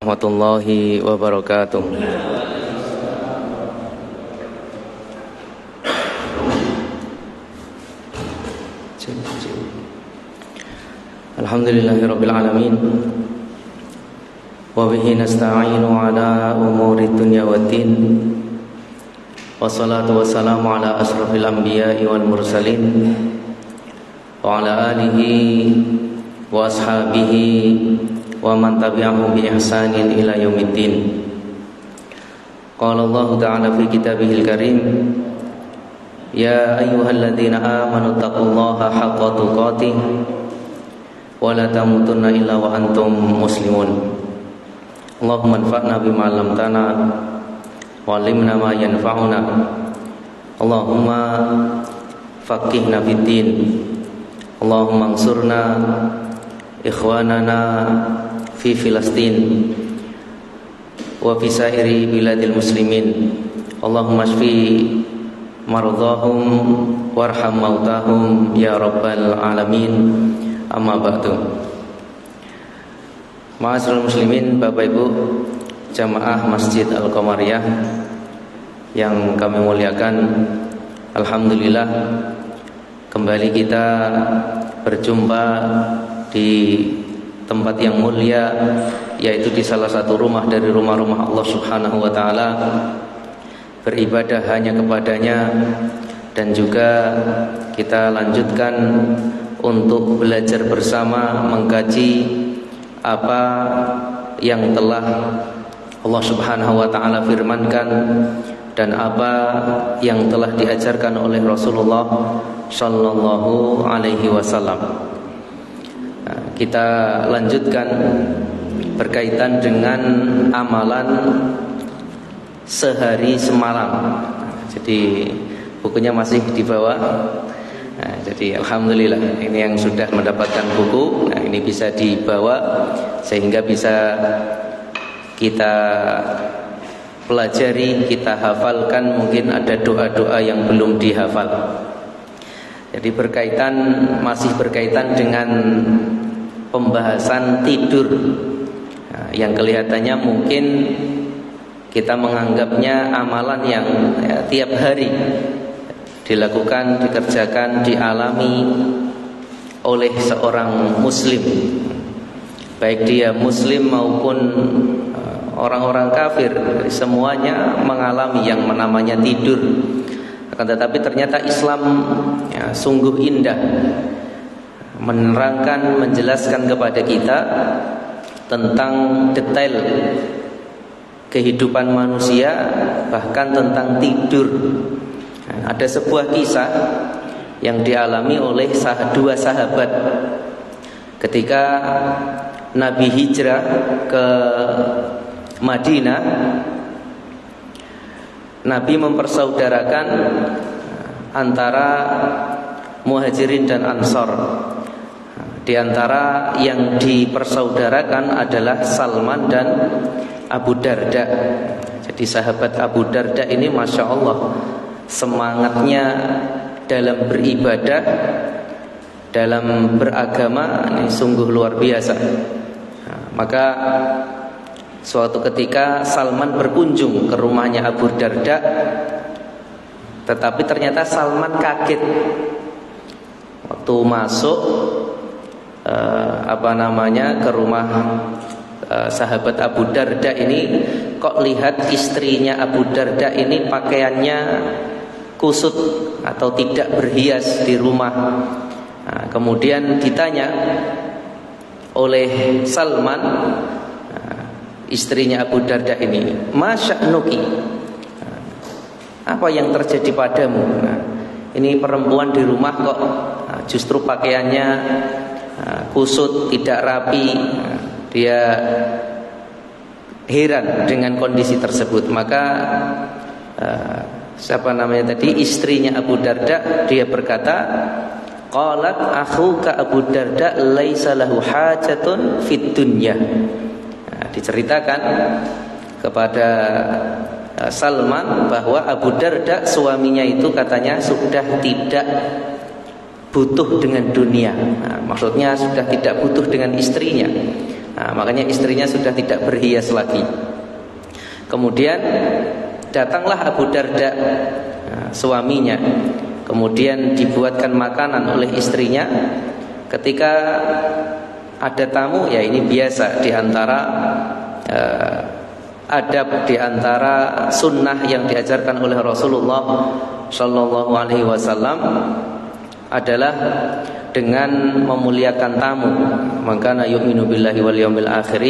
Warahmatullahi wabarakatuh. Alhamdulillahirabbil alamin. Wa bihi nasta'inu ala umuri dunya waddin. Wassalatu wassalamu ala asrofil anbiya'i wal mursalin wa ala alihi wa ashabihi wa man tabi'ahum bi ihsanin ila yaumiddin. Qala Allah ta'ala fi kitabihil karim, ya ayyuhalladzina amanu taqullaha haqqa tuqatih wa la tamutunna illa wa antum muslimun. Allahumma anfa'na bima 'allamtana wa 'allimna ma yanfa'una. Allahumma faqihna fid din. Allahumma ansurna ikhwanana fi Filastin wa fi sairi biladil muslimin. Allahumma shfi mardahum warham mautahum ya rabbal alamin. Amma ba'du. Ma'asyiral muslimin, Bapak Ibu jamaah Masjid Al-Qamariyah yang kami muliakan, alhamdulillah kembali kita berjumpa di tempat yang mulia, yaitu di salah satu rumah dari rumah-rumah Allah Subhanahu wa taala, beribadah hanya kepadanya, dan juga kita lanjutkan untuk belajar bersama mengkaji apa yang telah Allah Subhanahu wa taala firmankan dan apa yang telah diajarkan oleh Rasulullah sallallahu alaihi wasallam. Kita lanjutkan berkaitan dengan amalan sehari semalam. Jadi bukunya masih di bawah. Jadi alhamdulillah ini yang sudah mendapatkan buku. Ini bisa dibawa sehingga bisa kita pelajari, kita hafalkan. Mungkin ada doa-doa yang belum dihafal. Jadi masih berkaitan dengan pembahasan tidur, yang kelihatannya mungkin kita menganggapnya amalan yang tiap hari dilakukan, dikerjakan, dialami oleh seorang muslim, baik dia muslim maupun orang-orang kafir, semuanya mengalami yang namanya tidur. Akan tetapi ternyata Islam sungguh indah menerangkan, menjelaskan kepada kita tentang detail kehidupan manusia, bahkan tentang tidur. Ada sebuah kisah yang dialami oleh dua sahabat ketika Nabi hijrah ke Madinah. Nabi mempersaudarakan antara Muhajirin dan Ansor. Di antara yang dipersaudarakan adalah Salman dan Abu Darda. Jadi sahabat Abu Darda ini Masya Allah semangatnya dalam beribadah, dalam beragama ini sungguh luar biasa. Maka suatu ketika Salman berkunjung ke rumahnya Abu Darda, tetapi ternyata Salman kaget waktu masuk ke rumah sahabat Abu Darda ini. Kok lihat istrinya Abu Darda ini pakaiannya kusut atau tidak berhias di rumah. Kemudian ditanya oleh Salman, istrinya Abu Darda ini, ma sya'nuki, apa yang terjadi padamu? Ini perempuan di rumah kok justru pakaiannya kusut, tidak rapi. Dia heran dengan kondisi tersebut. Maka istrinya Abu Darda, dia berkata, qalat akhuka Abu Darda laisa lahu hajatun fid dunya. Diceritakan kepada Salman bahwa Abu Darda, suaminya itu katanya sudah tidak butuh dengan dunia. Maksudnya sudah tidak butuh dengan istrinya. Makanya istrinya sudah tidak berhias lagi. Kemudian datanglah Abu Darda, suaminya. Kemudian dibuatkan makanan oleh istrinya. Ketika ada tamu, ya ini biasa di antara adab, di antara sunnah yang diajarkan oleh Rasulullah Shallallahu Alaihi Wasallam adalah dengan memuliakan tamu. Maka yu'minu billahi wal yawmil akhir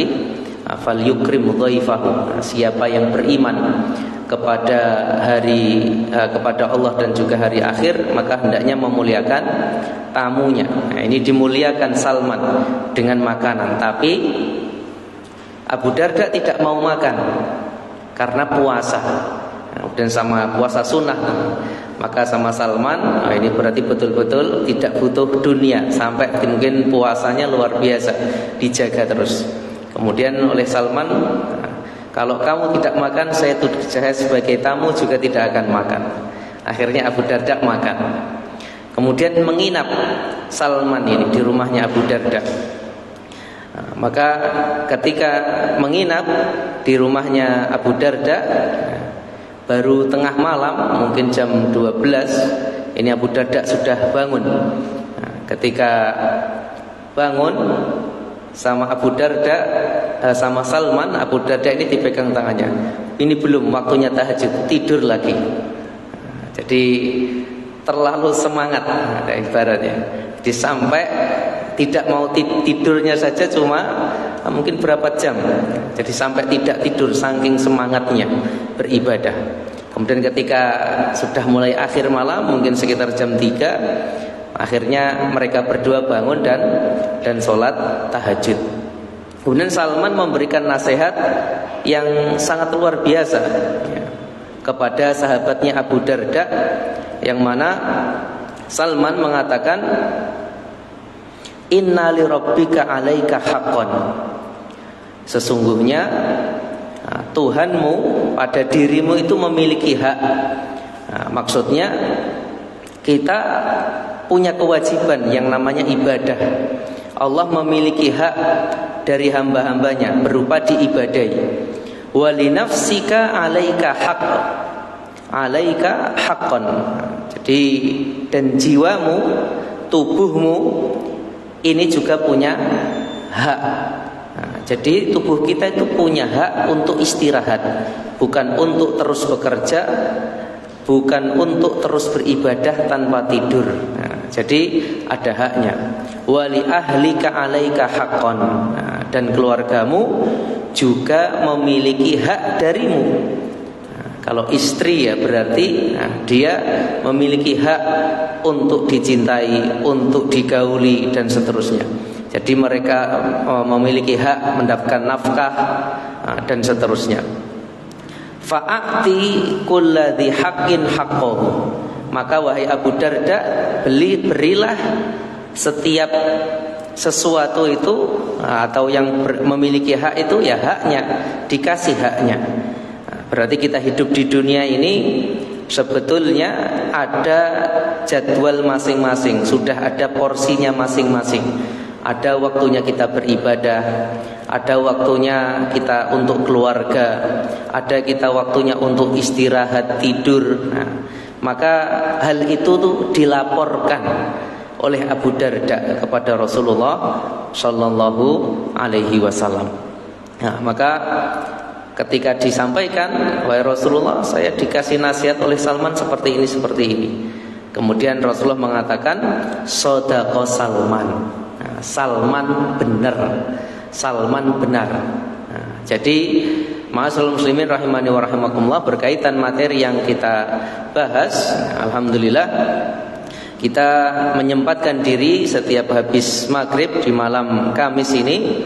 falyukrim dhaifahu. Siapa yang beriman kepada kepada Allah dan juga hari akhir, maka hendaknya memuliakan tamunya. Ini dimuliakan Salman dengan makanan, tapi Abu Darda tidak mau makan karena puasa. Dan sama puasa sunnah, maka sama Salman, ini berarti betul-betul tidak butuh dunia, sampai mungkin puasanya luar biasa, dijaga terus. Kemudian oleh Salman, kalau kamu tidak makan, saya sebagai tamu juga tidak akan makan. Akhirnya Abu Darda makan. Kemudian menginap Salman ini di rumahnya Abu Darda. Maka ketika menginap di rumahnya Abu Darda, baru tengah malam, mungkin jam 12, ini Abu Darda sudah bangun. Ketika bangun sama Abu Darda, sama Salman, Abu Darda ini dipegang tangannya. Ini belum waktunya tahajud, tidur lagi. Jadi terlalu semangat, ada ibaratnya. Jadi sampai tidak mau tidurnya saja cuma mungkin berapa jam. Jadi sampai tidak tidur saking semangatnya beribadah. Kemudian ketika sudah mulai akhir malam, mungkin sekitar jam 3, akhirnya mereka berdua bangun dan sholat tahajud. Kemudian Salman memberikan nasihat yang sangat luar biasa kepada sahabatnya Abu Darda, yang mana Salman mengatakan, inna li rabbika 'alaika haqqan. Sesungguhnya Tuhanmu pada dirimu itu memiliki hak. Maksudnya kita punya kewajiban yang namanya ibadah. Allah memiliki hak dari hamba-hambanya berupa diibadahi. Wa li nafsika 'alaika haqq. 'Alaika haqqan. Jadi dan jiwamu, tubuhmu ini juga punya hak. Jadi tubuh kita itu punya hak untuk istirahat, bukan untuk terus bekerja, bukan untuk terus beribadah tanpa tidur. Jadi ada haknya. Wali ahlika 'alaika haqqan. Dan keluargamu juga memiliki hak darimu. Kalau istri ya berarti dia memiliki hak untuk dicintai, untuk digauli dan seterusnya. Jadi mereka memiliki hak mendapatkan nafkah dan seterusnya. Fa'ati kulladzi haqqin haqqahu. Maka wahai Abu Darda, berilah setiap sesuatu itu atau yang memiliki hak itu ya haknya, dikasih haknya. Berarti kita hidup di dunia ini sebetulnya ada jadwal masing-masing, sudah ada porsinya masing-masing. Ada waktunya kita beribadah, ada waktunya kita untuk keluarga, ada kita waktunya untuk istirahat, tidur. Maka hal itu tuh dilaporkan oleh Abu Darda kepada Rasulullah Shallallahu Alaihi Wasallam. Maka ketika disampaikan, wahai Rasulullah, saya dikasih nasihat oleh Salman seperti ini, seperti ini. Kemudian Rasulullah mengatakan, shadaqa Salman. Salman benar. Salman benar. Jadi ma'asyiral muslimin rahimani wa rahimakumullah, berkaitan materi yang kita bahas, alhamdulillah kita menyempatkan diri setiap habis maghrib di malam Kamis ini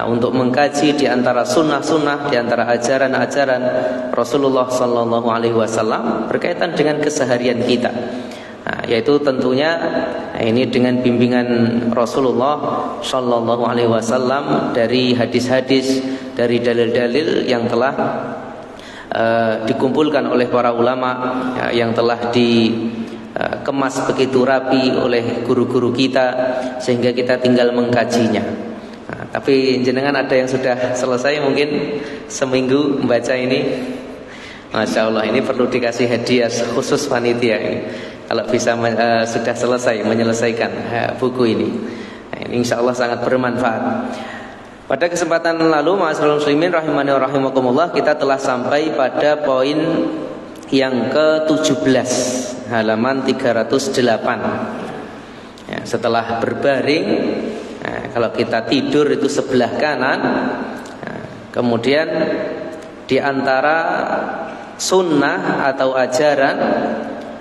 untuk mengkaji di antara sunnah-sunnah, di antara ajaran-ajaran Rasulullah Sallallahu Alaihi Wasallam berkaitan dengan keseharian kita. Yaitu tentunya ini dengan bimbingan Rasulullah Sallallahu Alaihi Wasallam dari hadis-hadis, dari dalil-dalil yang telah dikumpulkan oleh para ulama, yang telah dikemas begitu rapi oleh guru-guru kita, sehingga kita tinggal mengkajinya. Tapi jenengan ada yang sudah selesai mungkin seminggu membaca ini. Masya Allah, ini perlu dikasih hadiah khusus panitia ini. Kalau bisa sudah selesai menyelesaikan buku ini, ini insya Allah sangat bermanfaat. Pada kesempatan lalu, ma'asyiral muslimin rahimani wa rahimakumullah, kita telah sampai pada poin yang ke-17, halaman 308. Ya, setelah berbaring, kalau kita tidur itu sebelah kanan, kemudian di antara sunnah atau ajaran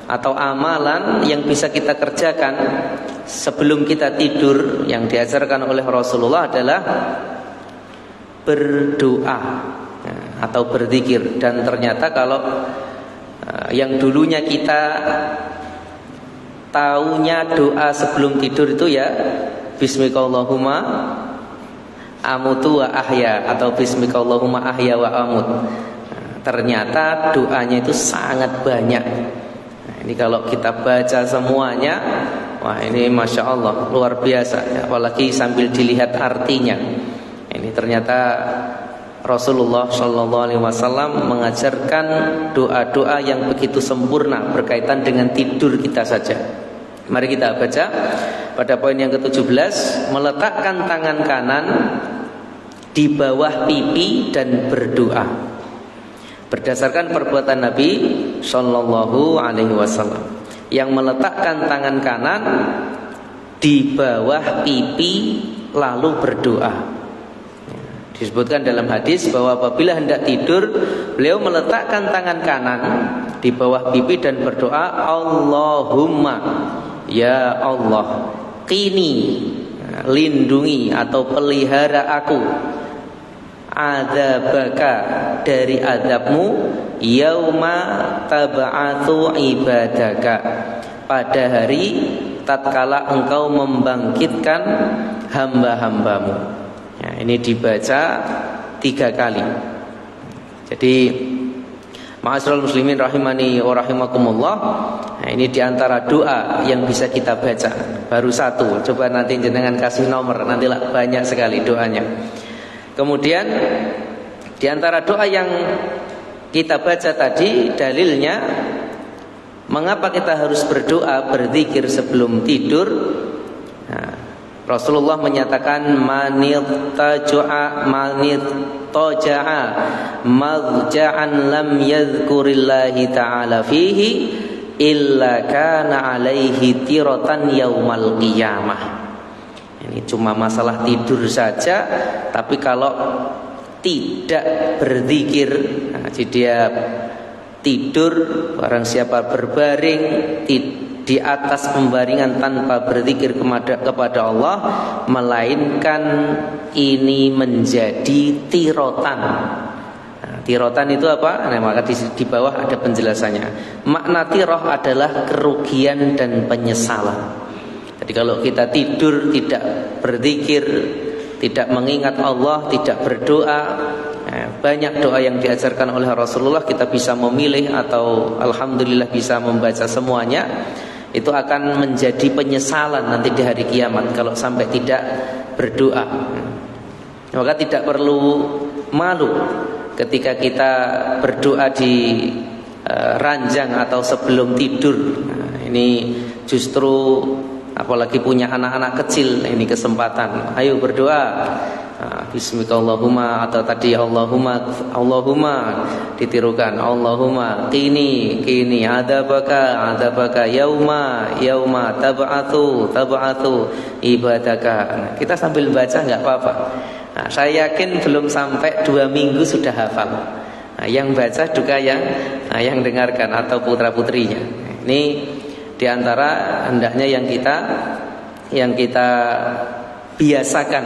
atau amalan yang bisa kita kerjakan sebelum kita tidur yang diajarkan oleh Rasulullah adalah berdoa atau berzikir. Dan ternyata kalau yang dulunya kita taunya doa sebelum tidur itu ya bismikallahumma amutu wa ahya atau bismikallahumma ahya wa amut. Ternyata doanya itu sangat banyak. Nah, ini kalau kita baca semuanya, wah ini Masya Allah luar biasa. Apalagi sambil dilihat artinya. Ini ternyata Rasulullah SAW mengajarkan doa-doa yang begitu sempurna berkaitan dengan tidur kita saja. Mari kita baca pada poin yang ke-17, meletakkan tangan kanan di bawah pipi dan berdoa. Berdasarkan perbuatan Nabi Sallallahu Alaihi Wasallam yang meletakkan tangan kanan di bawah pipi lalu berdoa. Disebutkan dalam hadis bahwa apabila hendak tidur, beliau meletakkan tangan kanan di bawah pipi dan berdoa, Allahumma, ya Allah, qini, lindungi atau pelihara aku, adzabaka, dari azabmu, yauma tab'atsu ibadaka, pada hari tatkala engkau membangkitkan hamba-hambamu. Ya, ini dibaca 3 kali. Jadi ma'asyiral muslimin rahimani wa rahimakumullah, nah, ini diantara doa yang bisa kita baca. Baru satu, coba nanti jenengan kasih nomor, nantilah banyak sekali doanya. Kemudian di antara doa yang kita baca tadi, dalilnya mengapa kita harus berdoa, berzikir sebelum tidur. Nah, Rasulullah menyatakan manitaja'a madja'an lam yadhkurillahi ta'ala fihi illa kana alaihi tiratan yaumal qiyamah. Ini cuma masalah tidur saja, tapi kalau tidak berzikir, nah, jadi dia tidur, barang siapa berbaring di atas pembaringan tanpa berzikir kepada Allah, melainkan ini menjadi tirotan. Nah, tirotan itu apa? Nah, maka di bawah ada penjelasannya. Makna tiroh adalah kerugian dan penyesalan. Jadi kalau kita tidur tidak berzikir, tidak mengingat Allah, tidak berdoa, banyak doa yang diajarkan oleh Rasulullah kita bisa memilih atau alhamdulillah bisa membaca semuanya. Itu akan menjadi penyesalan nanti di hari kiamat kalau sampai tidak berdoa. Maka tidak perlu malu ketika kita berdoa di ranjang atau sebelum tidur. Nah, ini justru apalagi punya anak-anak kecil, ini kesempatan. Ayo berdoa. Bismillahirrahmanirrahim atau tadi Allahumma ditirukan, Allahumma qini adzabaka yauma tab'atsu ibadaka. Nah, kita sambil baca enggak apa-apa. Nah, saya yakin belum sampai 2 minggu sudah hafal. Nah, yang baca juga yang dengarkan atau putra-putrinya. Ini diantara hendaknya yang kita biasakan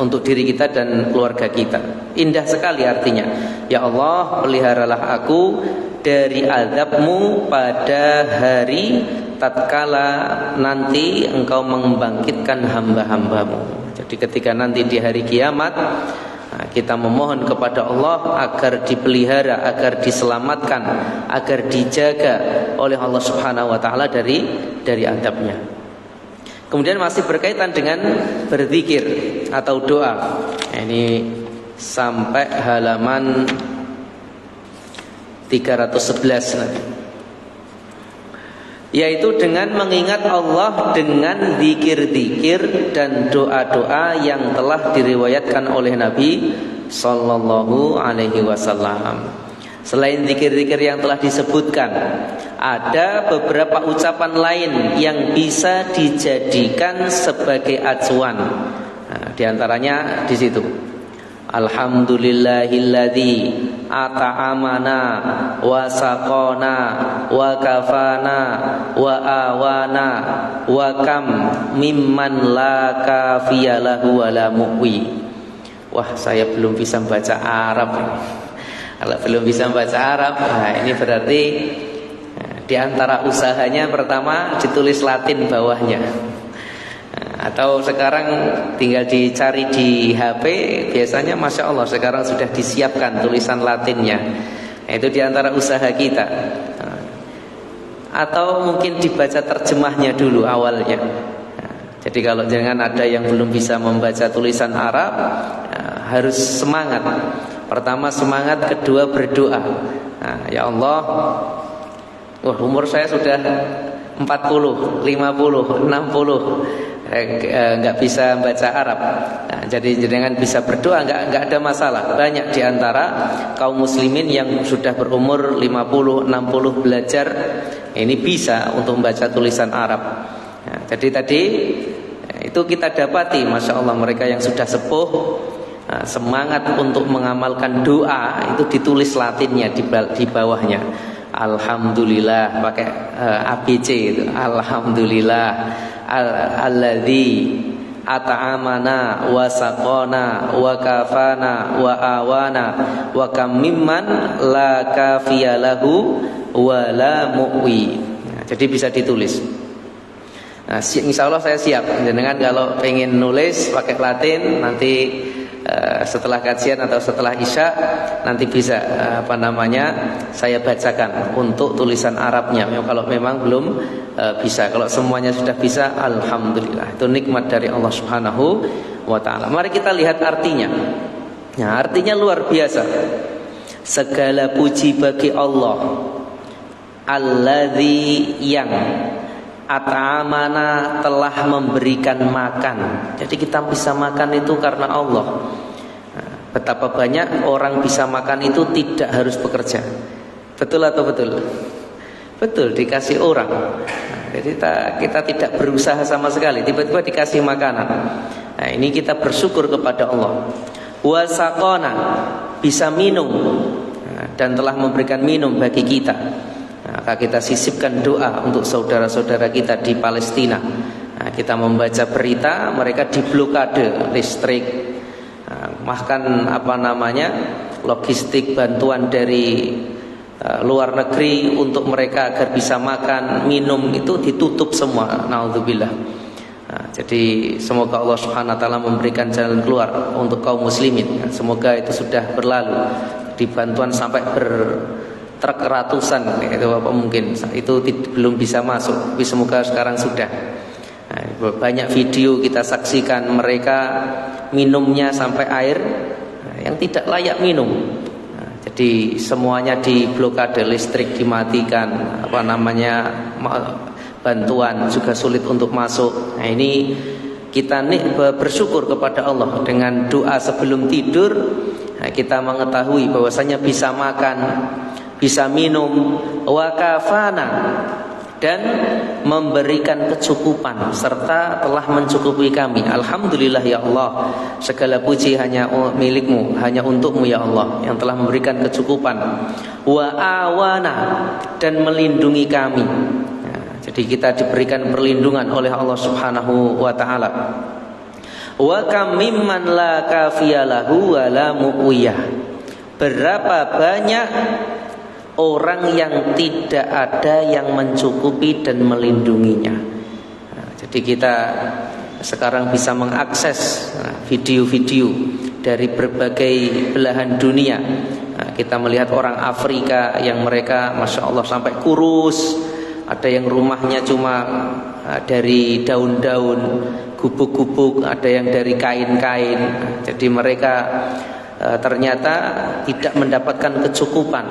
untuk diri kita dan keluarga kita. Indah sekali artinya. Ya Allah, peliharalah aku dari azabmu pada hari tatkala nanti engkau membangkitkan hamba-hambamu. Jadi ketika nanti di hari kiamat, kita memohon kepada Allah agar dipelihara, agar diselamatkan, agar dijaga oleh Allah Subhanahu wa taala dari azabnya. Kemudian masih berkaitan dengan berzikir. atau doa. Ini sampai halaman 311 nanti. Yaitu dengan mengingat Allah dengan zikir-zikir dan doa-doa yang telah diriwayatkan oleh Nabi sallallahu alaihi wasallam. Selain zikir-zikir yang telah disebutkan, ada beberapa ucapan lain yang bisa dijadikan sebagai acuan. Nah, di antaranya di situ. Alhamdulillahilladzi at'amana wa saqana wa kafana wa awana wa kam mimman la kafiyalahu wa la mu'wi. Wah, saya belum bisa baca Arab. Kalau belum bisa baca Arab, nah ini berarti di antara usahanya pertama ditulis Latin bawahnya. Atau sekarang tinggal dicari di HP, biasanya Masya Allah sekarang sudah disiapkan tulisan Latinnya. Itu di antara usaha kita. Atau mungkin dibaca terjemahnya dulu awalnya. Jadi kalau jangan ada yang belum bisa membaca tulisan Arab, harus semangat. Pertama semangat, kedua berdoa. Ya Allah, umur saya sudah 40, 50, 60, nggak bisa baca Arab. Jadi jangan bisa berdoa, nggak ada masalah. Banyak diantara kaum muslimin yang sudah berumur 50, 60 belajar, ini bisa untuk membaca tulisan Arab. Jadi tadi itu kita dapati, Masya Allah, mereka yang sudah sepuh, semangat untuk mengamalkan doa itu ditulis Latinnya di bawahnya. Alhamdulillah, pakai ABC itu. Alhamdulillah alladzi at'amana wa saqana wa kafana wa awana wa kam mimman la kafiyalahu wa la mu'wi. Jadi bisa ditulis. Nah, insya Allah saya siap. Dengan kalau pengen nulis pakai Latin nanti setelah kajian atau setelah Isya nanti bisa saya bacakan untuk tulisan Arabnya. Kalau memang belum bisa, kalau semuanya sudah bisa, alhamdulillah, itu nikmat dari Allah Subhanahu wa taala. Mari kita lihat artinya. Nah, artinya luar biasa. Segala puji bagi Allah, alladzi yang at'amana telah memberikan makan. Jadi kita bisa makan itu karena Allah. Betapa banyak orang bisa makan itu tidak harus bekerja. Betul atau betul? Betul, dikasih orang. Jadi kita tidak berusaha sama sekali, tiba-tiba dikasih makanan. Nah, ini kita bersyukur kepada Allah. Wa saqana, bisa minum, dan telah memberikan minum bagi kita. Maka kita sisipkan doa untuk saudara-saudara kita di Palestina. Kita membaca berita mereka diblokade listrik, bahkan logistik bantuan dari luar negeri untuk mereka agar bisa makan, minum itu ditutup semua. Naudzubillah. Jadi semoga Allah Subhanahu wa taala memberikan jalan keluar untuk kaum muslimin. Semoga itu sudah berlalu. Di bantuan sampai truk ratusan itu apa mungkin itu belum bisa masuk, tapi semoga sekarang sudah. Banyak video kita saksikan mereka minumnya sampai air yang tidak layak minum. Jadi semuanya diblokade, listrik dimatikan, bantuan juga sulit untuk masuk. Nah, ini kita bersyukur kepada Allah dengan doa sebelum tidur. Kita mengetahui bahwasanya bisa makan, bisa minum, wa kafana, dan memberikan kecukupan serta telah mencukupi kami. Alhamdulillah ya Allah, segala puji hanya milikmu, hanya untukmu ya Allah yang telah memberikan kecukupan. Wa awana, dan melindungi kami. Jadi kita diberikan perlindungan oleh Allah Subhanahu wa taala. Wa kam mimman la kafiyalahu wa la mu'wiyah. Berapa banyak orang yang tidak ada yang mencukupi dan melindunginya. Jadi kita sekarang bisa mengakses video-video dari berbagai belahan dunia. Kita melihat orang Afrika yang mereka Masya Allah sampai kurus. Ada yang rumahnya cuma dari daun-daun gubuk-gubuk, ada yang dari kain-kain. Jadi mereka ternyata tidak mendapatkan kecukupan,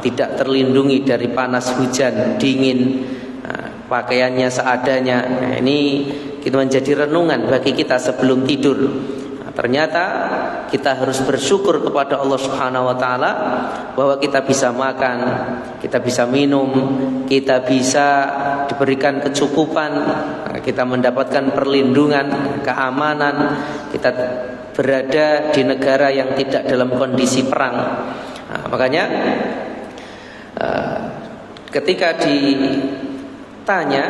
tidak terlindungi dari panas hujan, dingin, pakaiannya seadanya. Ini kita menjadi renungan bagi kita sebelum tidur. Ternyata kita harus bersyukur kepada Allah Subhanahu wa taala bahwa kita bisa makan, kita bisa minum, kita bisa diberikan kecukupan, kita mendapatkan perlindungan, keamanan, kita berada di negara yang tidak dalam kondisi perang. Makanya ketika ditanya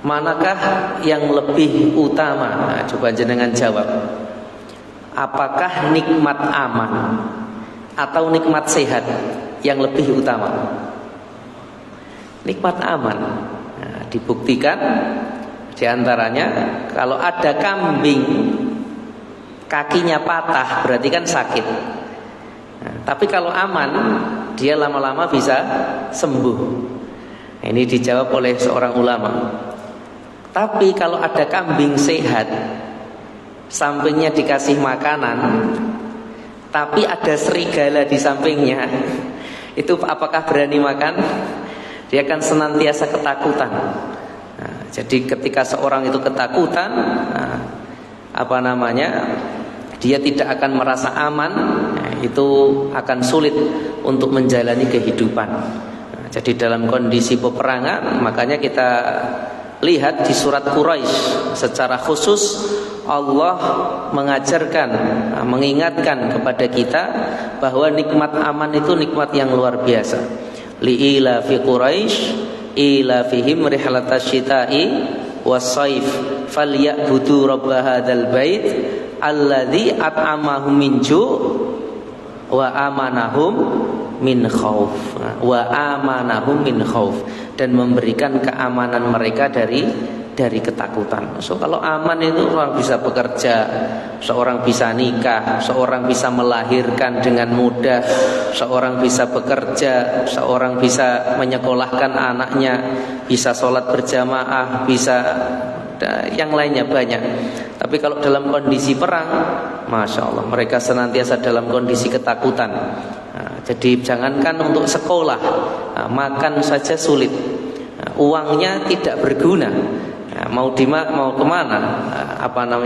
manakah yang lebih utama, coba jenengan jawab. Apakah nikmat aman atau nikmat sehat yang lebih utama? Nikmat aman. Dibuktikan diantaranya kalau ada kambing kakinya patah berarti kan sakit. Tapi kalau aman dia lama-lama bisa sembuh. Ini dijawab oleh seorang ulama. Tapi kalau ada kambing sehat, sampingnya dikasih makanan, tapi ada serigala di sampingnya, itu apakah berani makan? Dia akan senantiasa ketakutan. Jadi ketika seorang itu ketakutan, dia tidak akan merasa aman, itu akan sulit untuk menjalani kehidupan. Jadi dalam kondisi peperangan, makanya kita lihat di surat Quraisy secara khusus Allah mengajarkan, mengingatkan kepada kita bahwa nikmat aman itu nikmat yang luar biasa. Li'ila fi Quraisy ila fihim rihlatash syita'i was-saif falyabudu rabb hadzal bait alladzi at'amahum min ju' wa amanahum min khauf, dan memberikan keamanan mereka dari ketakutan. So kalau aman itu orang bisa bekerja, seorang bisa nikah, seorang bisa melahirkan dengan mudah, seorang bisa bekerja, seorang bisa menyekolahkan anaknya, bisa sholat berjamaah, bisa yang lainnya banyak. Tapi kalau dalam kondisi perang, Masya Allah, mereka senantiasa dalam kondisi ketakutan. Jadi jangankan untuk sekolah, makan saja sulit, uangnya tidak berguna. Mau kemana?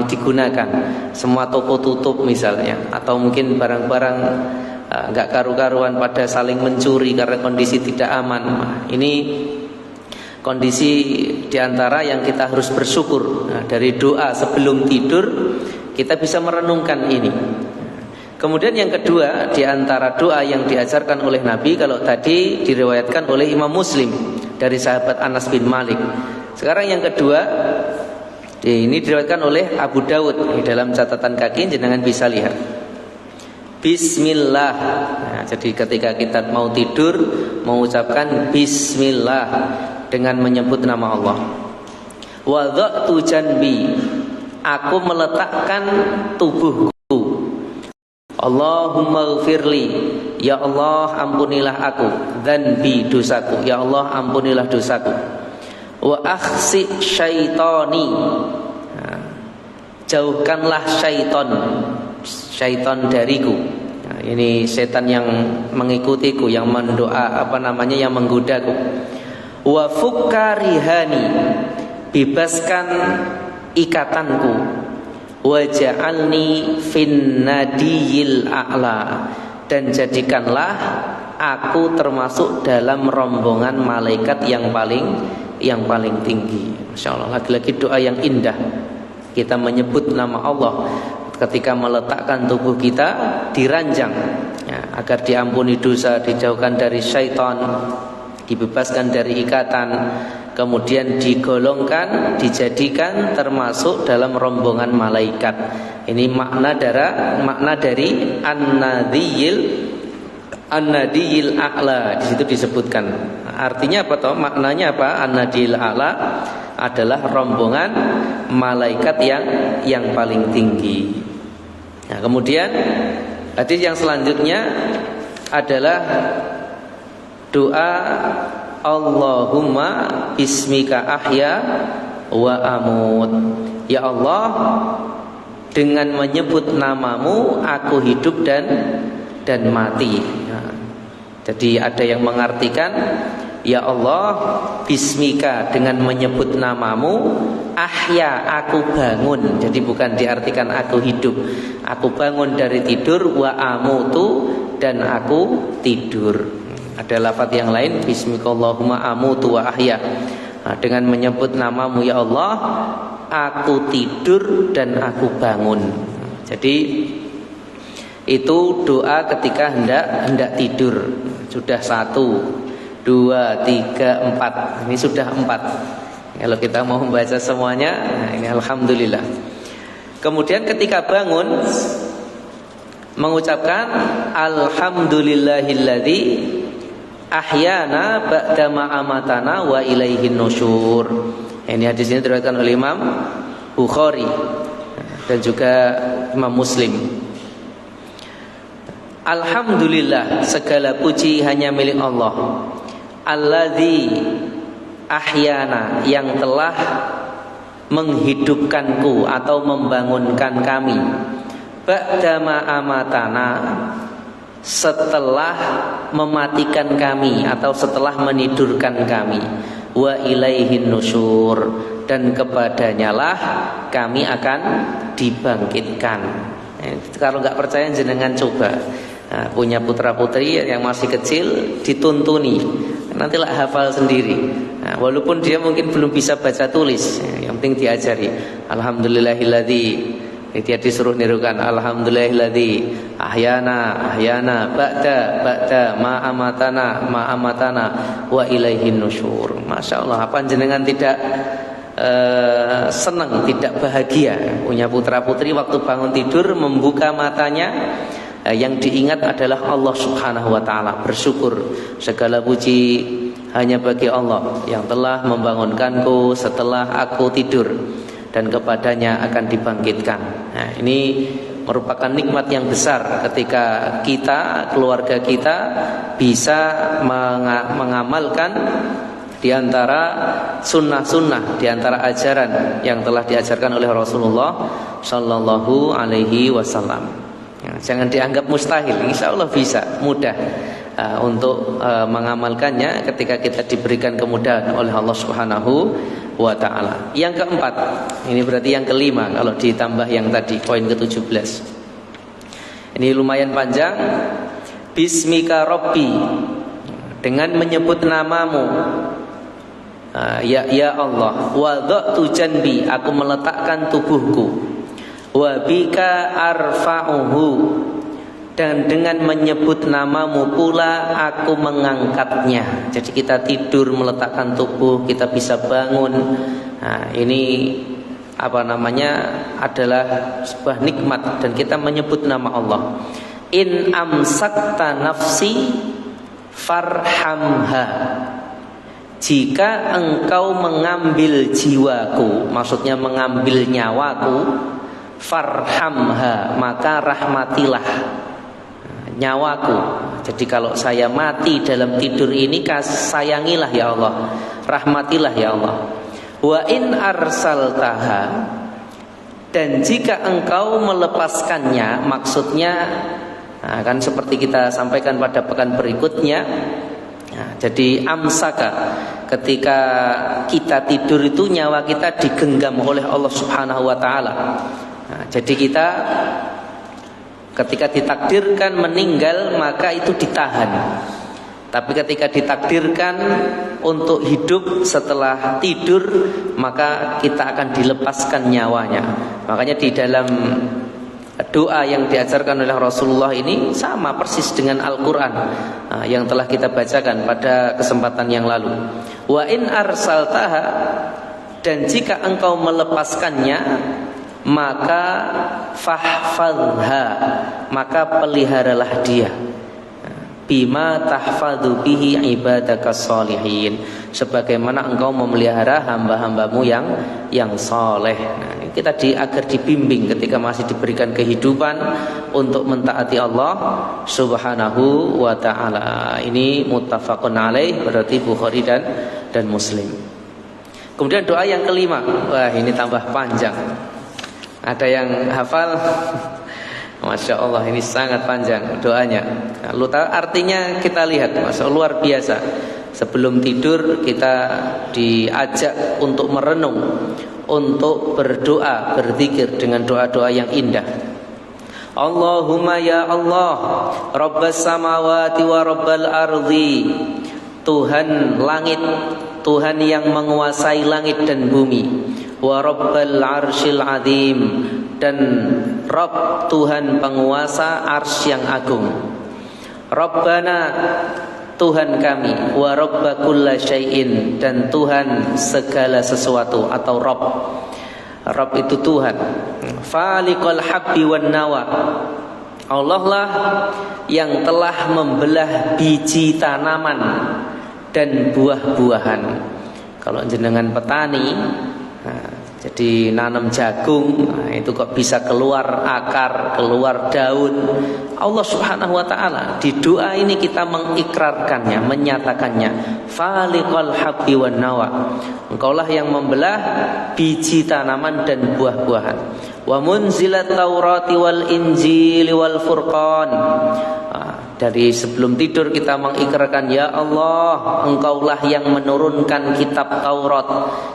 Digunakan? Semua toko tutup misalnya, atau mungkin barang-barang nggak karu-karuan pada saling mencuri karena kondisi tidak aman. Ini kondisi diantara yang kita harus bersyukur. Dari doa sebelum tidur kita bisa merenungkan ini. Kemudian yang kedua, diantara doa yang diajarkan oleh Nabi, kalau tadi diriwayatkan oleh Imam Muslim dari sahabat Anas bin Malik. Sekarang yang kedua, ini diriwayatkan oleh Abu Dawud. Dalam catatan kaki jenengan bisa lihat. Bismillah. Jadi ketika kita mau tidur, mengucapkan Bismillah dengan menyebut nama Allah. Wada'tu janbi, aku meletakkan tubuhku. Allahumma ghfirli, ya Allah ampunilah aku, dzanbi, dosaku, ya Allah ampunilah dosaku. Wa akhsi syaitani, jauhkanlah syaitan dariku. Ini setan yang mengikutiku, yang yang menggodaku. Wa fukkarihani, bebaskan ikatanku. Waj'alni finnadiyil a'la, dan jadikanlah aku termasuk dalam rombongan malaikat yang paling tinggi. Masya Allah, lagi-lagi doa yang indah. Kita menyebut nama Allah ketika meletakkan tubuh kita diranjang, agar diampuni dosa, dijauhkan dari syaitan, dibebaskan dari ikatan, kemudian digolongkan, dijadikan termasuk dalam rombongan malaikat. Ini makna dari an-nadiyil a'la. Di situ disebutkan. Artinya apa toh? Maknanya apa? An-nadiyil a'la adalah rombongan malaikat yang paling tinggi. Nah, kemudian hadis yang selanjutnya adalah doa Allahumma bismika ahya wa amut. Ya Allah, dengan menyebut namamu aku hidup dan mati. Jadi ada yang mengartikan, ya Allah, bismika, dengan menyebut namamu, ahya, aku bangun. Jadi bukan diartikan aku hidup, aku bangun dari tidur, wa amutu, dan aku tidur. Ada lafaz yang lain, bismikallahumma amutu wa ahya. Dengan menyebut namamu ya Allah, aku tidur dan aku bangun. Jadi itu doa ketika hendak tidur. Sudah 1, 2, 3, 4. Ini sudah 4. Kalau kita mau membaca semuanya, ini alhamdulillah. Kemudian ketika bangun, mengucapkan alhamdulillahilladzi ahyana ba'da ma amatana wa ilaihin nusyur. Ini hadis ini diriwayatkan oleh Imam Bukhari dan juga Imam Muslim. Alhamdulillah, segala puji hanya milik Allah. Alladzi ahyana, yang telah menghidupkanku atau membangunkan kami. Ba'da ma amatana, setelah mematikan kami atau setelah menidurkan kami. Wa ilaihin nusyur, dan kepadanyalah kami akan dibangkitkan. Kalau nggak percaya jenengan coba. Punya putra putri yang masih kecil, dituntuni, nantilah hafal sendiri. Walaupun dia mungkin belum bisa baca tulis, yang penting diajari. Alhamdulillahilladzi, dia disuruh nirukan alhamdulillahilladzi ahyana ba'da ma amatana wa ilaihin nusyur. Masya Allah, apa jenengan tidak senang, tidak bahagia punya putra putri waktu bangun tidur membuka matanya, yang diingat adalah Allah Subhanahu wa ta'ala. Bersyukur, segala puji hanya bagi Allah yang telah membangunkanku setelah aku tidur, dan kepadanya akan dibangkitkan. Nah, ini merupakan nikmat yang besar ketika kita, keluarga kita bisa mengamalkan di antara sunnah-sunnah, di antara ajaran yang telah diajarkan oleh Rasulullah Sallallahu Alaihi Wasallam. Jangan dianggap mustahil, insya Allah bisa, mudah untuk mengamalkannya ketika kita diberikan kemudahan oleh Allah Subhanahu wa ta'ala. Yang keempat, ini berarti yang kelima kalau ditambah yang tadi, poin ke-17. Ini lumayan panjang. Bismika Rabbi, dengan menyebut namamu, ya Allah. Wada'tu janbi, aku meletakkan tubuhku. Wa bika arfa'uhu, dan dengan menyebut namamu pula aku mengangkatnya. Jadi kita tidur meletakkan tubuh, kita bisa bangun. Nah, ini adalah sebuah nikmat, dan kita menyebut nama Allah. In amsakta nafsi farhamha, jika engkau mengambil jiwaku, maksudnya mengambil nyawaku, farhamha, maka rahmatilah nyawaku. Jadi kalau saya mati dalam tidur ini, sayangilah ya Allah, rahmatilah ya Allah. Wa in arsaltaha, dan jika engkau melepaskannya, maksudnya kan seperti kita sampaikan pada pekan berikutnya. Jadi amsaka, ketika kita tidur itu nyawa kita digenggam oleh Allah Subhanahu wa ta'ala. Jadi kita ketika ditakdirkan meninggal, maka itu ditahan. Tapi ketika ditakdirkan untuk hidup setelah tidur, maka kita akan dilepaskan nyawanya. Makanya di dalam doa yang diajarkan oleh Rasulullah ini sama persis dengan Al-Quran yang telah kita bacakan pada kesempatan yang lalu. Wa in arsaltaha, dan jika engkau melepaskannya, maka fahfadha, maka peliharalah dia. Bima tahfadhu bihi ibadakas sholihin, sebagaimana engkau memelihara hamba-hambamu yang soleh. Nah, kita agar dibimbing ketika masih diberikan kehidupan untuk mentaati Allah Subhanahu wa ta'ala. Ini muttafaqun alaih, berarti Bukhari dan Muslim. Kemudian doa yang kelima, wah ini tambah panjang. Ada yang hafal? Masya Allah, ini sangat panjang doanya. Lalu artinya kita lihat, Masya Allah, luar biasa. Sebelum tidur kita diajak untuk merenung, untuk berdoa, berzikir dengan doa-doa yang indah. Allahumma ya Allah, Rabbas samawati wa Rabbal ardi, Tuhan langit, Tuhan yang menguasai langit dan bumi, wa Rabbal arsyil azim, dan Rabb, Tuhan penguasa arsy yang agung. Rabbana, Tuhan kami, wa Rabba kulla syai'in, dan Tuhan segala sesuatu, atau Rabb. Rabb itu Tuhan. Faliqal habbi wan nawa, Allah lah yang telah membelah biji tanaman dan buah-buahan. Kalau jenengan petani, jadi nanam jagung, itu kok bisa keluar akar, keluar daun. Allah Subhanahu wa ta'ala, di doa ini kita mengikrarkannya, menyatakannya. Faliqal habbi wan nawa, Engkaulah yang membelah biji tanaman dan buah-buahan. Wa munzilat taurati wal injili wal furqan. Dari sebelum tidur kita mengikrarkan, ya Allah, Engkaulah yang menurunkan kitab Taurat,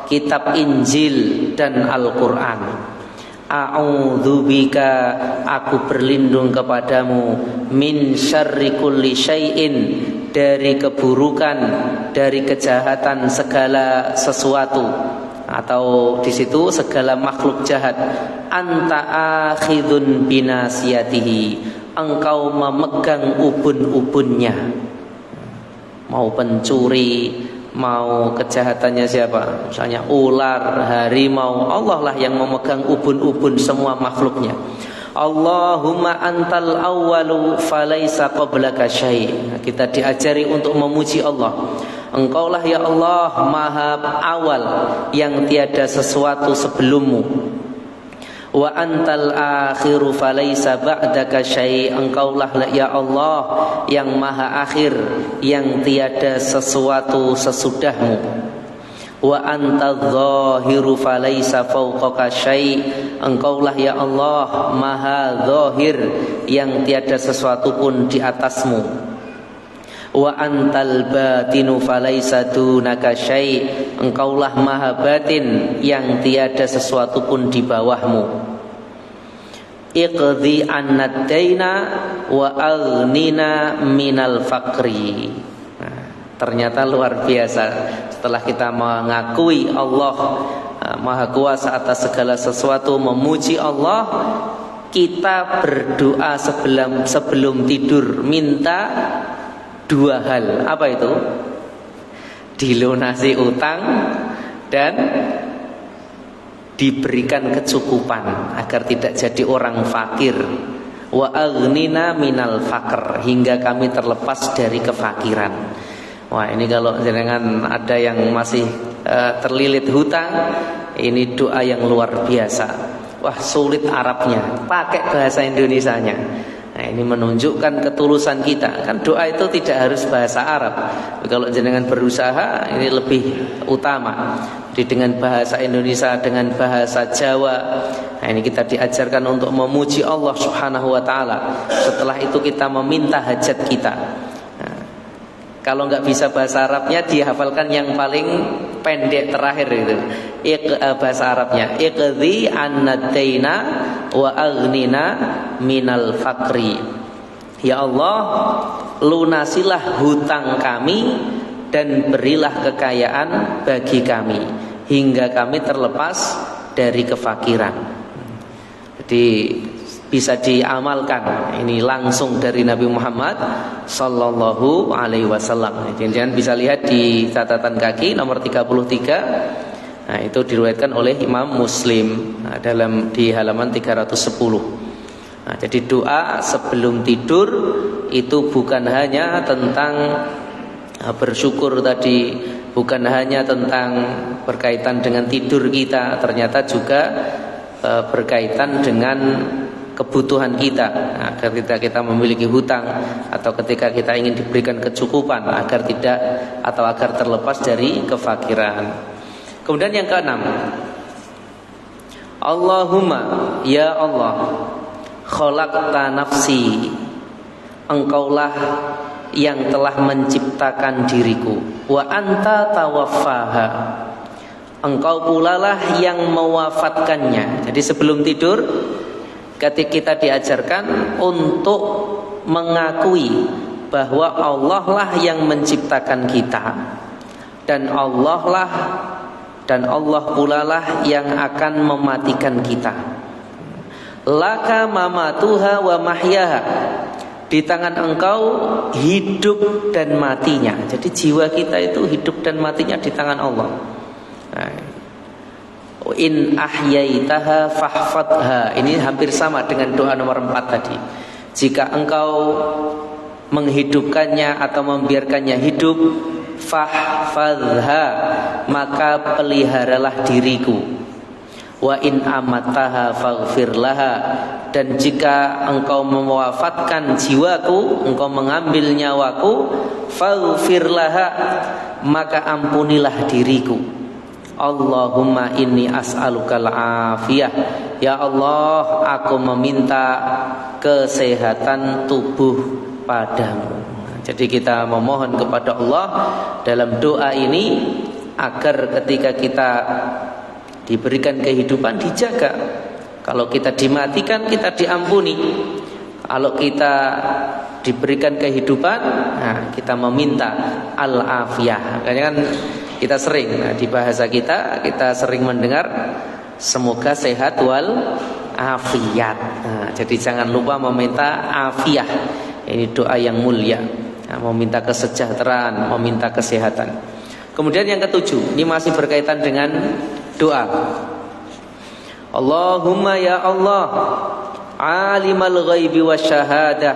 kitab Injil dan Al-Quran. A'udzubika, aku berlindung kepadamu, min syarri kulli syai'in, dari keburukan, dari kejahatan segala sesuatu, atau di situ segala makhluk jahat. Anta akhidun binasiyatihi, engkau memegang ubun-ubunnya. Mau pencuri, mau kejahatannya siapa? Misalnya ular, harimau, Allah lah yang memegang ubun-ubun semua makhluknya. Allahumma antal awwalu falaisa qablaka syai'. Kita diajari untuk memuji Allah. Engkaulah ya Allah maha awal, yang tiada sesuatu sebelummu. Wa antal akhiru falaisa ba'daka syai'. Engkaulah ya Allah yang maha akhir, yang tiada sesuatu sesudahmu. Wa antadz zahiru falaisa fawqaka syai'. Engkaulah ya Allah maha zahir, yang tiada sesuatu pun di atasmu. Wa antal batinu falaisa dunaka syai'. Engkaulah maha batin, yang tiada sesuatu pun di bawahmu. Iqdi annad daina wa aghnina minal faqri. Ternyata luar biasa. Setelah kita mengakui Allah maha kuasa atas segala sesuatu, memuji Allah, kita berdoa sebelum tidur, minta dua hal. Apa itu? Dilunasi utang dan diberikan kecukupan agar tidak jadi orang fakir. Wa aghnina minal faqr, hingga kami terlepas dari kefakiran. Wah, ini kalau jangan ada yang masih terlilit hutang, ini doa yang luar biasa. Wah, sulit Arabnya, pakai bahasa Indonesianya. Nah, ini menunjukkan ketulusan kita. Kan doa itu tidak harus bahasa Arab. Kalau jenengan berusaha, ini lebih utama. Jadi dengan bahasa Indonesia, dengan bahasa Jawa. Nah, ini kita diajarkan untuk memuji Allah Subhanahu wa ta'ala. Setelah itu kita meminta hajat kita. Kalau nggak bisa bahasa Arabnya, dihafalkan yang paling pendek terakhir itu. Bahasa Arabnya, iqdi annadaina wa aghnina minal faqri. Ya Allah, lunasilah hutang kami dan berilah kekayaan bagi kami, hingga kami terlepas dari kefakiran. Jadi bisa diamalkan. Ini langsung dari Nabi Muhammad sallallahu alaihi wasallam. Jangan bisa lihat di catatan kaki nomor 33. Nah, itu diriwayatkan oleh Imam Muslim di halaman 310. Nah, jadi doa sebelum tidur itu bukan hanya tentang bersyukur tadi, bukan hanya tentang berkaitan dengan tidur kita, ternyata juga berkaitan dengan kebutuhan kita, agar kita memiliki hutang, atau ketika kita ingin diberikan kecukupan, agar terlepas dari kefakiran. Kemudian yang keenam, Allahumma ya Allah, khalaqta nafsi, engkaulah yang telah menciptakan diriku, wa anta tawaffaha, engkau pula lah yang mewafatkannya. Jadi sebelum tidur ketika kita diajarkan untuk mengakui bahwa Allah lah yang menciptakan kita, dan Allah pula lah yang akan mematikan kita. Laka mamatuha wa mahyaha, di tangan engkau hidup dan matinya. Jadi jiwa kita itu hidup dan matinya di tangan Allah. In ahyaitaha fahfadha, ini hampir sama dengan doa nomor 4 tadi. Jika engkau menghidupkannya atau membiarkannya hidup, fahfadha, maka peliharalah diriku. Wa in amataha faghfir laha, dan jika engkau mewafatkan jiwaku, engkau mengambil nyawaku, faghfir laha, maka ampunilah diriku. Allahumma inni as'alukal afiyah, ya Allah, aku meminta kesehatan tubuh padamu. Jadi kita memohon kepada Allah dalam doa ini agar ketika kita diberikan kehidupan dijaga. Kalau kita dimatikan, kita diampuni. Kalau kita diberikan kehidupan, kita meminta al-afiyah. Makanya kan kita sering di bahasa kita sering mendengar semoga sehat wal afiyat. Jadi jangan lupa meminta afiyah. Ini doa yang mulia. Meminta kesejahteraan, meminta kesehatan. Kemudian yang ketujuh, ini masih berkaitan dengan doa. Allahumma ya Allah, alimal ghaibi wasyahadah,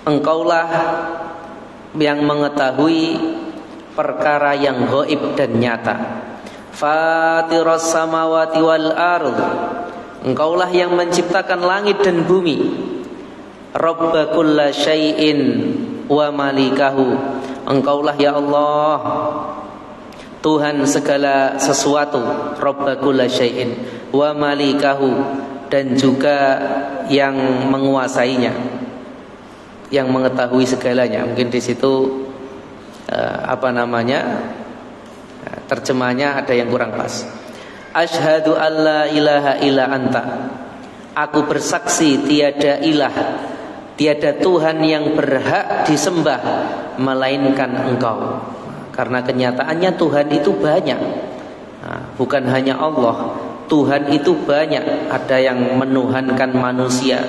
engkaulah yang mengetahui perkara yang ghaib dan nyata. Fatiras samawati wal ardh, engkaulah yang menciptakan langit dan bumi. Rabba kulla syai'in wa malikahu, engkaulah ya Allah Tuhan segala sesuatu, Rabba kulla syai'in wa malikahu, dan juga yang menguasainya, yang mengetahui segalanya. Mungkin di situ terjemahnya ada yang kurang pas. Asyhadu alla ilaha illa anta, aku bersaksi tiada ilah, tiada Tuhan yang berhak disembah melainkan Engkau. Karena kenyataannya Tuhan itu banyak. Bukan hanya Allah, Tuhan itu banyak. Ada yang menuhankan manusia,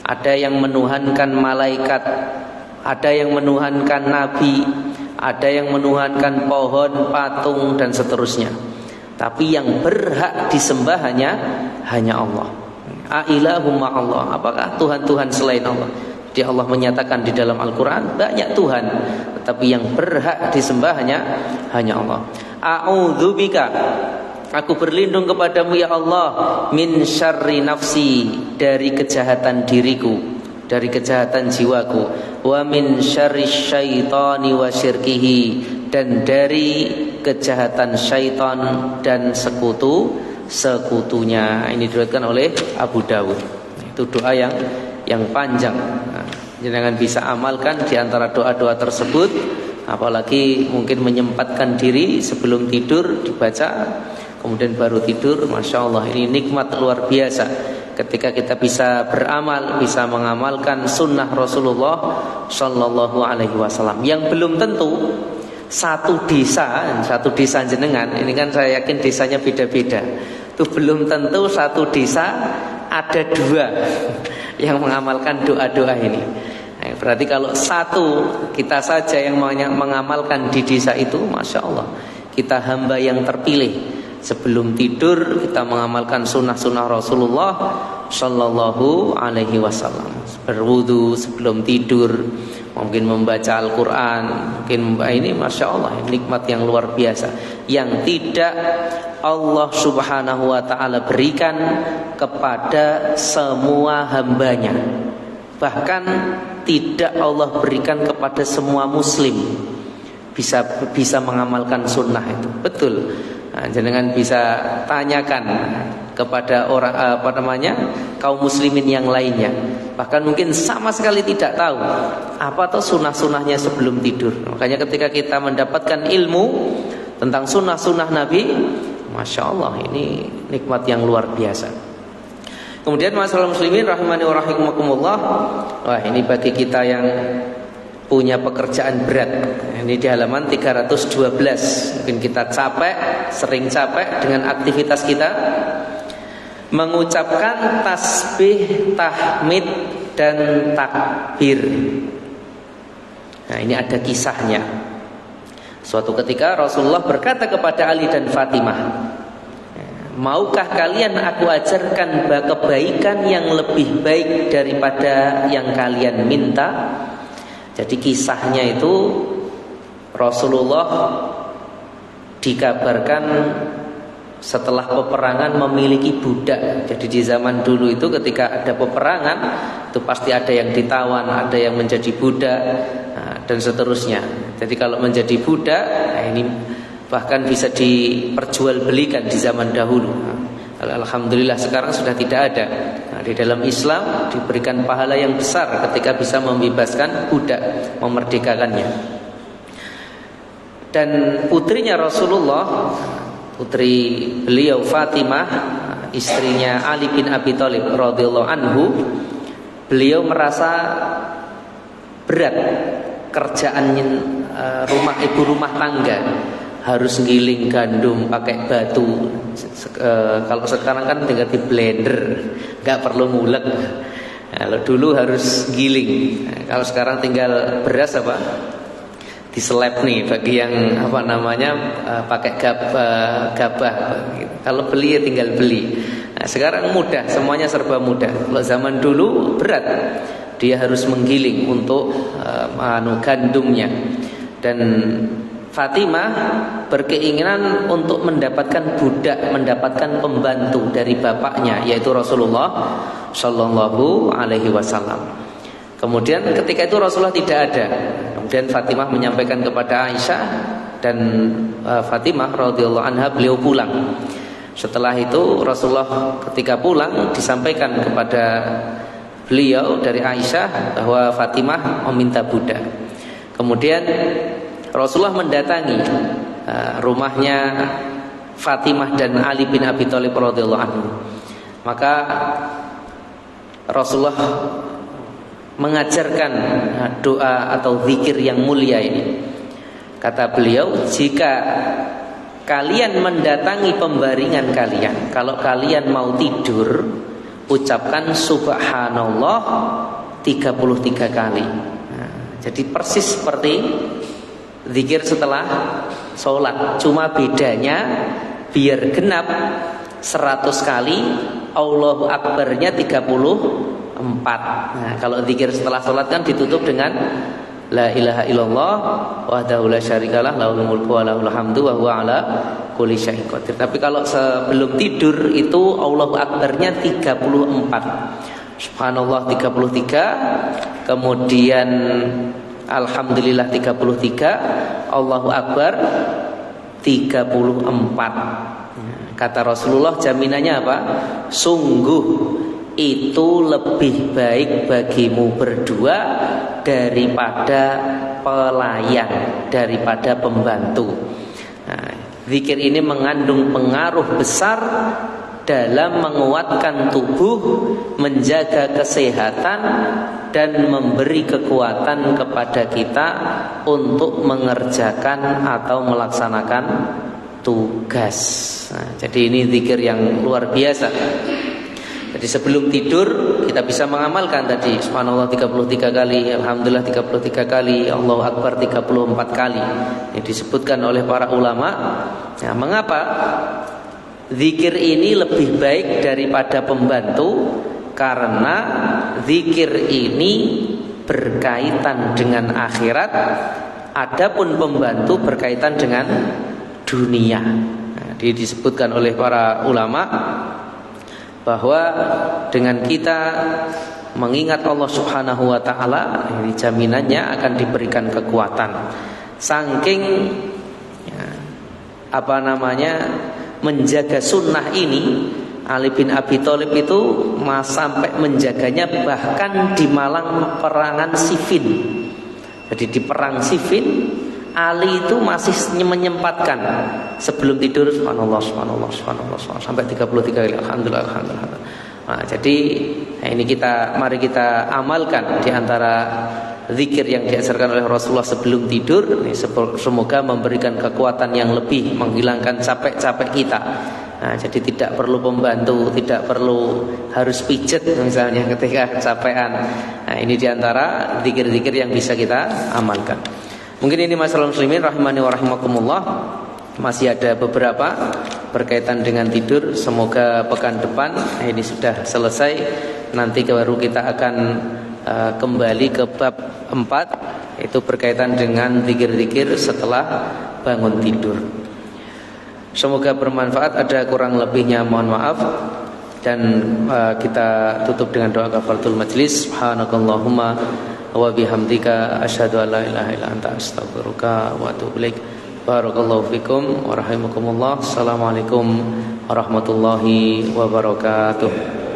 ada yang menuhankan malaikat, ada yang menuhankan nabi, ada yang menuhankan pohon, patung, dan seterusnya. Tapi yang berhak disembah hanya Allah. Ailahumma Allah, apakah Tuhan-Tuhan selain Allah? Jadi Allah menyatakan di dalam Al-Quran banyak Tuhan, tetapi yang berhak disembah hanya Allah. A'udzubika, aku berlindung kepadamu ya Allah, min syarri nafsi, dari kejahatan diriku, dari kejahatan jiwaku, wa min syarri syaitani wa syirkihi, dan dari kejahatan syaitan dan sekutunya. Ini diriwayatkan oleh Abu Dawud. Itu doa yang panjang. Jangan bisa amalkan di antara doa-doa tersebut, apalagi mungkin menyempatkan diri sebelum tidur dibaca, kemudian baru tidur. Masya Allah, ini nikmat luar biasa ketika kita bisa beramal, bisa mengamalkan sunnah Rasulullah Sallallahu Alaihi Wasallam. Yang belum tentu satu desa jenengan, ini kan saya yakin desanya beda-beda, itu belum tentu satu desa ada dua yang mengamalkan doa-doa ini. Berarti kalau satu kita saja yang mengamalkan di desa itu, Masya Allah, kita hamba yang terpilih. Sebelum tidur kita mengamalkan sunnah-sunnah Rasulullah Sallallahu Alaihi Wasallam. Berwudu sebelum tidur, mungkin membaca Al-Quran, mungkin ini Masya Allah, nikmat yang luar biasa, yang tidak Allah Subhanahu Wa Ta'ala berikan kepada semua hambanya. Bahkan tidak Allah berikan kepada semua muslim. bisa mengamalkan sunnah itu. Betul. Nah, jenengan bisa tanyakan kepada orang kaum muslimin yang lainnya. Bahkan mungkin sama sekali tidak tahu apa tuh sunnah-sunnahnya sebelum tidur. Makanya ketika kita mendapatkan ilmu tentang sunnah-sunnah Nabi, Masya Allah, ini nikmat yang luar biasa. Kemudian masalah muslimin rahimani wa rahimakumullah. Wah, ini bagi kita yang punya pekerjaan berat. Ini di halaman 312. Mungkin kita sering capek dengan aktivitas kita, mengucapkan tasbih, tahmid dan takbir. Nah, ini ada kisahnya. Suatu ketika Rasulullah berkata kepada Ali dan Fatimah, maukah kalian aku ajarkan kebaikan yang lebih baik daripada yang kalian minta? Jadi kisahnya itu Rasulullah dikabarkan setelah peperangan memiliki budak. Jadi di zaman dulu itu ketika ada peperangan itu pasti ada yang ditawan, ada yang menjadi budak, dan seterusnya. Jadi kalau menjadi budak, ini bahkan bisa diperjualbelikan di zaman dahulu. Alhamdulillah sekarang sudah tidak ada. Di dalam Islam diberikan pahala yang besar ketika bisa membebaskan budak, memerdekakannya. Dan putrinya Rasulullah, putri beliau Fatimah, istrinya Ali bin Abi Thalib radhiyallahu anhu, beliau merasa berat kerjaan ibu rumah tangga. Harus giling gandum pakai batu. Kalau sekarang kan tinggal di blender, nggak perlu ngulek. Kalau dulu harus giling. Kalau sekarang tinggal beras diselep nih bagi yang pakai gabah. Kalau beli ya tinggal beli. Nah, sekarang mudah, semuanya serba mudah. Kalau zaman dulu berat, dia harus menggiling untuk gandumnya. Dan Fatimah berkeinginan untuk mendapatkan budak, mendapatkan pembantu dari bapaknya, yaitu Rasulullah Shallallahu Alaihi Wasallam. Kemudian ketika itu Rasulullah tidak ada. Kemudian Fatimah menyampaikan kepada Aisyah, dan Fatimah radhiyallahu anha beliau pulang. Setelah itu Rasulullah ketika pulang disampaikan kepada beliau dari Aisyah bahwa Fatimah meminta budak. Kemudian Rasulullah mendatangi rumahnya Fatimah dan Ali bin Abi Thalib radhiyallahu anhu. Maka Rasulullah mengajarkan doa atau zikir yang mulia ini. Kata beliau, jika kalian mendatangi pembaringan kalian, kalau kalian mau tidur, ucapkan subhanallah 33 kali. Jadi persis seperti zikir setelah sholat, cuma bedanya biar genap 100 kali, Allahu Akbarnya 34. Nah, kalau zikir setelah sholat kan ditutup dengan la ilaha illallah wahdahu la syarikalah lahul mulku wa lahul hamdu wa huwa ala kulli syai'in qadir. Tapi kalau sebelum tidur itu Allahu Akbarnya 34. Subhanallah 33, kemudian Alhamdulillah 33, Allahu Akbar 34. Kata Rasulullah jaminannya apa? Sungguh itu lebih baik bagimu berdua daripada pelayan, daripada pembantu. Nah, zikir ini mengandung pengaruh besar dalam menguatkan tubuh, menjaga kesehatan, dan memberi kekuatan kepada kita untuk mengerjakan atau melaksanakan tugas. Nah, jadi ini zikir yang luar biasa. Jadi sebelum tidur kita bisa mengamalkan tadi subhanallah 33 kali, alhamdulillah 33 kali, Allahu Akbar 34 kali. Ini disebutkan oleh para ulama. Nah, mengapa zikir ini lebih baik daripada pembantu? Karena zikir ini berkaitan dengan akhirat, adapun pembantu berkaitan dengan dunia. Nah, disebutkan oleh para ulama bahwa dengan kita mengingat Allah Subhanahu wa taala, ini jaminannya akan diberikan kekuatan. Saking menjaga sunnah ini, Ali bin Abi Thalib itu sampai menjaganya bahkan di malang perangan Siffin. Jadi di perang Siffin, Ali itu masih menyempatkan sebelum tidur subhanallah sampai 33 kali alhamdulillah. Nah, jadi ini mari kita amalkan di antara zikir yang diajarkan oleh Rasulullah sebelum tidur. Semoga memberikan kekuatan yang lebih, menghilangkan capek-capek kita. Nah, jadi tidak perlu pembantu, tidak perlu harus pijet misalnya ketika kecapean. Nah, ini diantara zikir-zikir yang bisa kita amalkan. Mungkin ini masalah muslimin rahimani wa rahimakumullah. Masih ada beberapa berkaitan dengan tidur. Semoga pekan depan ini sudah selesai. Nanti baru kita akan kembali ke bab 4, itu berkaitan dengan zikir-zikir setelah bangun tidur. Semoga bermanfaat. Ada kurang lebihnya mohon maaf. Dan kita tutup dengan doa kafaratul majlis. Subhanakallahumma wa bihamdika asyhadu an la ilaha illa anta astaghfiruka wa atubu ilaik. Barakallahu fikum wa rahimakumullah. Assalamualaikum warahmatullahi wabarakatuh.